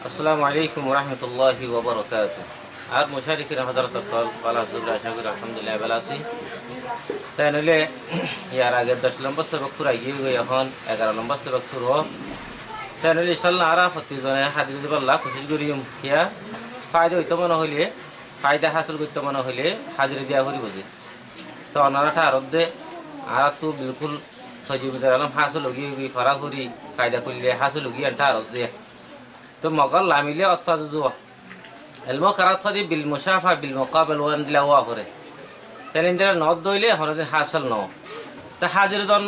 আসসালামু আলাইকুম ওরহমতুল্লাহি ওবরকাতুহ। আর মুশারিকিন হযরত কালা সুবরা শাকির আলহামদুলিল্লাহ ভালো আছি। তাই নইলে ইয়ার আগে 10 নম্বর সবক পুরা গিয়ে এখন 11 নম্বর সবক শুরু হোক। তাই নইলে ইনশাআল্লাহ আরা প্রতিজনে হাদিস দিবাল্লাহ কোশিশ করিম কিয়া ফায়দা হইতে মনে হইলে ফায়দা হাসিল করতে মনে হইলে হাজিরা দিয়া করি বুঝি তো অনারাটা আরব্দে আর তো বিলকুল সজীবদের আলম হাসিল লগি ফরা করি কায়দা করলে হাসিল লগি আনটা আরব্দে তো মগল লামিলে অর্থাৎ এলমো কারাত খাদি বিল মুসাফা বিল মুকাবেল ওয়ান দিলা ওয়া করে তেন ইন্দিরা নদ দইলে হরদিন হাসল ন তা হাজির জন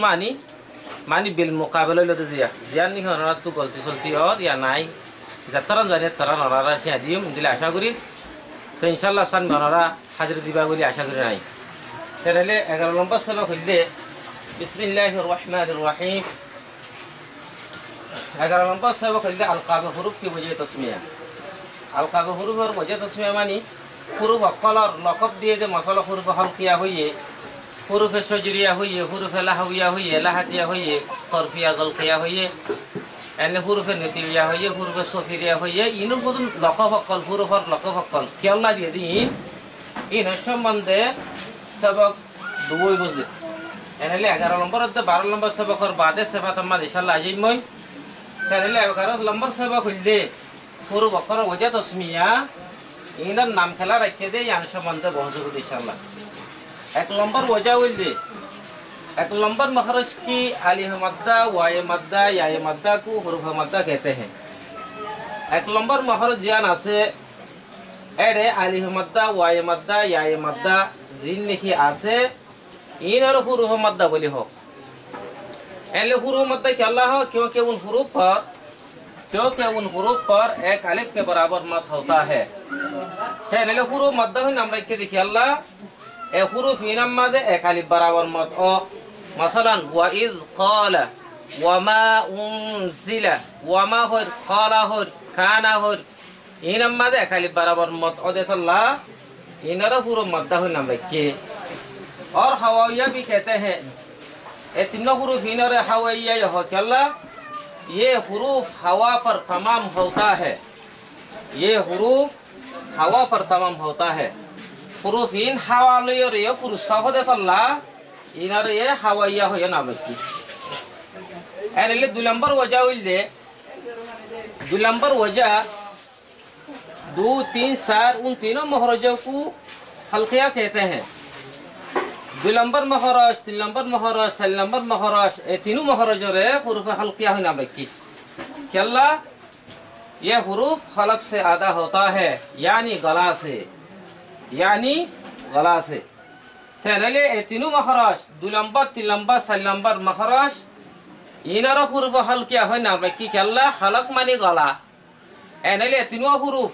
মানি বিল মুকাবেল হইলো তো জিয়া নি হনরা তো গলতি চলতি আর ইয়া নাই যতরন জানে তরন হনরা সে দিম দিলে আশা করি তো ইনশাআল্লাহ সান হনরা হাজির দিবা বলি আশা করি নাই তেনলে 11 নম্বর সবক হইলে বিসমিল্লাহির রহমানির রহিম 11 নম্বর সবক হইলে আলকাব হুরুফ কি বুঝিয়ে তসমিয়া আলকাব হুরুফের বুঝিয়ে তসমিয়া মানে হুরুফ অকলর লকব দিয়ে যে মশলা হুরুফ হলকিয়া হইয়ে হুরুফে সজরিয়া হইয়ে হুরুফে লাহাউয়া হইয়ে লাহাতিয়া হইয়ে তরফিয়া গলকিয়া হইয়ে এনে হুরুফে নেতিবিয়া হইয়ে হুরুফে সফিরিয়া হইয়ে ইনুর প্রথম লকব অকল হুরুফর লকব অকল খেয়াল্লা দিয়ে দিন ইনের সম্বন্ধে সবক দুই বুঝে এনেলে 11 নম্বর 12 নম্বর সবকর বাদে সেফাত আম্মা ইনশাআল্লাহ আজিম মই তাহলে 11 নম্বর সবক হইলে পুরো বকর ওজা তসমিয়া ইনার নাম খেলা রাখতে দে ইয়ান সম্বন্ধে বহুজুর ইনশাআল্লাহ 1 নম্বর ওজা হইলে 1 নম্বর मखरज की अलिफ मद्दा वाय मद्दा या मद्दा को हुरूफ मद्दा कहते हैं 1 নম্বর मखरज ज्ञान আছে এরে अलिफ मद्दा वाय मद्दा या मद्दा जिन लिखी আছে इनर हुरूफ मद्दा बोली हो एले हुरूफ मद्दा क्या अल्लाह हो क्योंकि उन हुरूफ पर एक अलिफ के बराबर मत होता है एले हुरूफ मद्दा हुई नाम रख के देखिए अल्लाह ए हुरूफ इनम मद एक अलिफ बराबर मत ओ मसलन व इज क़ाल व मा उनज़िला व मा हो क़ाला हो खाना हो इनम मद एक अलिफ बराबर मत ओ देख अल्लाह इनर हुरूफ मद्दा हुई नाम रख के और हवाइया भी कहते हैं ये तीनों हुरूफ इनर हवाइया हो क्या अल्लाह ये हुरूफ हवा पर तमाम होता है ये हुरूफ हवा पर तमाम होता है हुरूफ इन हवा और ये हुरूफ सफद अल्लाह इनर ये हवाइया हो ना बच्ची एने 2 नंबर वजह हुई 2 नंबर वजह 2 3 4 उन तीनों महरजों को हल्किया कहते हैं 2 नंबर महरज 3 नंबर महरज 4 नंबर महरज ये तीनों महरज रे हुरूफ हल्किया हुई नाम रखी क्या अल्लाह ये हुरूफ खलक से आदा होता है यानी गला से तेनले ये तीनों महरज 2 नंबर 3 नंबर 4 नंबर महरज इनर हुरूफ हल्किया हुई नाम रखी क्या अल्लाह खलक मानी गला एनले तीनों हुरूफ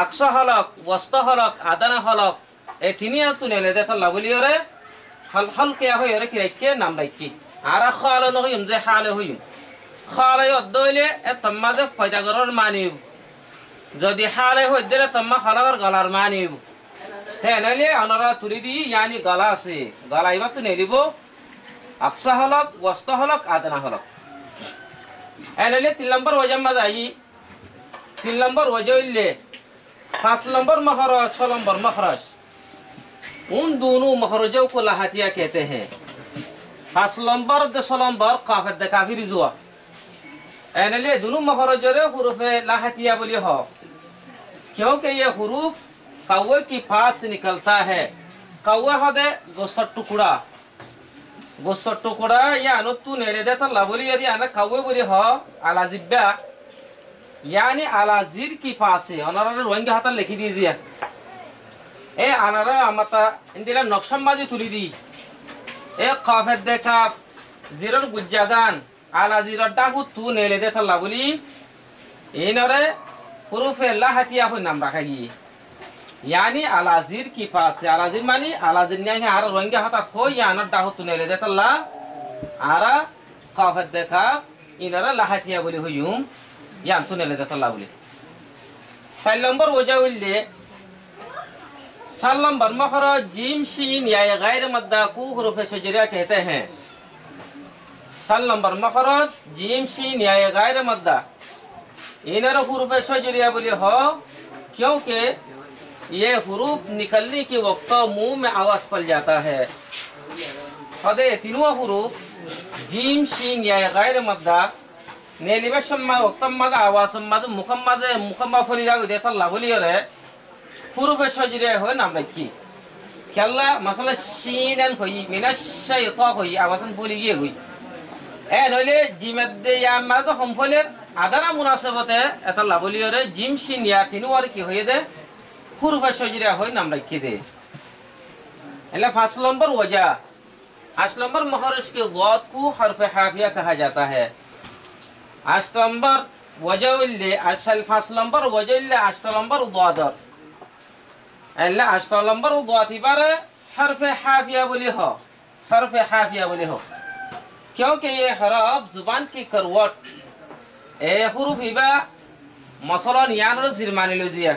अक्सा हलक वस्त हलक आदाना हलक ये तीनों तू ने दे अल्लाह बोलियो रे हल क्या हो रे कि नाम रखी आरा खाल न होयम जे हाल होयम खाल यदले ए तम्मा जे फजागरर मानिब जदि हाल हो देले तम्मा खालागर गलार मानिब तेनले अनरा तुरिदी यानी गला से गलाइबा तो नेलिबो अक्सा हलक वस्त हलक आदना हलक एनले 3 नंबर वजह मदाई 3 नंबर वजह इल्ले 5 नंबर महरज 6 नंबर मखरज उन दोनों महरजों को लहातिया कहते हैं 5 नंबर 10 नंबर काफत काफिर जुआ एनले दोनों महरजों रे हुरूफ लहातिया बोली हो क्योंकि ये हुरूफ कौवे की फास से निकलता है कौवे हदे गोस्त टुकड़ा या अनुतु नेले देता लाबोली यदि अन कौवे बोली हो अलाजिब्बा यानी अलाजिर की फास से अनरा रोएंगे हाथ लिखी दीजिए ए अनरा अमता इंदिरा नक्शमबाजी तुली दी ए काफत देखा जीरन गुज्जागान आला जीरा डाकू तू नेले दे थल्ला बोली इनरे हुरूफ लहातिया हो नाम रखेगी यानी अलाजीर की पास से अलाजीर मानी अलाजीर न्याय आरा रोएंगे हाथा थो या न डाकू तू नेले दे थल्ला आरा काफत देखा इनरे लहातिया बोली हो यूं या तू नेले दे थल्ला बोली 4 नंबर वजह उल्ले 4 नंबर मखरज जीम शीन या गैर मद्दा को हुरूफ शजरिया कहते हैं 4 नंबर मखरज जीम शीन या गैर मद्दा इन्हें हुरूफ शजरिया बोले हो क्योंकि ये हुरूफ निकलने के वक्त मुंह में आवाज पल जाता है। अदे तीनों हुरूफ जीम शीन या गैर मद्दा नेलिबशम्मा वक्तम्मा आवासम्मा मुखम्मा मुखम्मा फरिदा देता लाबलियो रे हुरूफ शजरिया हो नाम रखी क्या मसला शीनन होई मिना शैता होई आवासन बोली ये हुई ए नले जिमद्दे या मादो हम फले आदारा मुनासबते एता लाबलियो रे जिम शीन या तीनों और की होई दे हुरूफ शजरिया होई नाम रखी दे एला 5 नंबर वजह 8 नंबर महरज के गौत को हर्फ हाफिया कहा जाता है। 8 नंबर वजह असल 5 नंबर वजह 8 नंबर गौदर एला 8 नंबर गौत इबार हर्फ हाफिया बोली हो हर्फ हाफिया बोली हो क्योंकि ये हरफ जुबान की करवट ए हुरूफ इबा मसलन यान रो जिरमानी लो दिया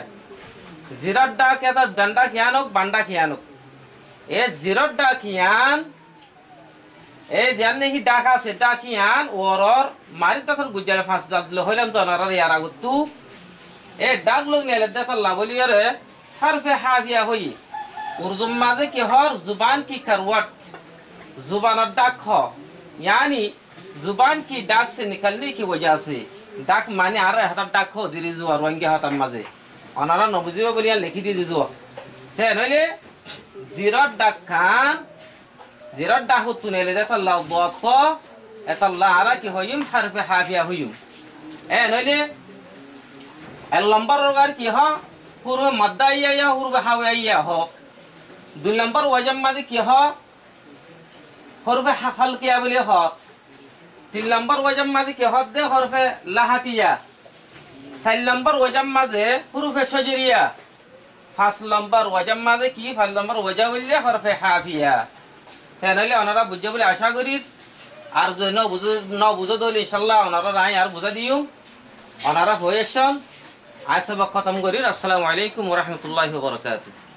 जिरत डा के तो डंडा कियानो बंडा कियानो ए जिरत डा कियान ए ध्यान नहीं डाका से डाकियान और मारी तफर गुजर फांस दाद लो होलम तो नरर यारा गुत्तू ए डाक लोग ने लद्दा तल्ला बोलियो रे हर्फ हाफिया हुई उर्दू मादे की हर जुबान की करवट जुबान डाक हो यानी जुबान की डाक से निकलने की वजह से डाक माने आ रहा है हतर डाक हो दिरी जुआ रोंगे हतर मजे अनारा नबुजियो बोलिया लिखी दी जुआ ते नले जिरत डाक खान जिरत डाहु तुने ले जाता ला बहुत को ऐसा लारा की होयुम हर्फ हाफिया होयुम ए नले एल नंबर रोगार की हो हुरूफ मद्दा या हुरूफ हाविया हो 2 नंबर वजम मादे की हो हुरूफ हल किया बोले हो 3 नंबर वजम मादे की हो दे हुरूफ लाहतिया 4 नंबर वजम मादे हुरूफ शजरिया 5 नंबर वजम मादे की 5 नंबर वजह बोले हुरूफ हाफिया तेनले अनारा बुझे बोले आशा करी और जो न बुझो दोले इंशाल्लाह अनारा राय यार बुझा दियो अनारा होयसन आज सब खत्म करी। अस्सलामु अलैकुम व रहमतुल्लाहि व बरकातुहू।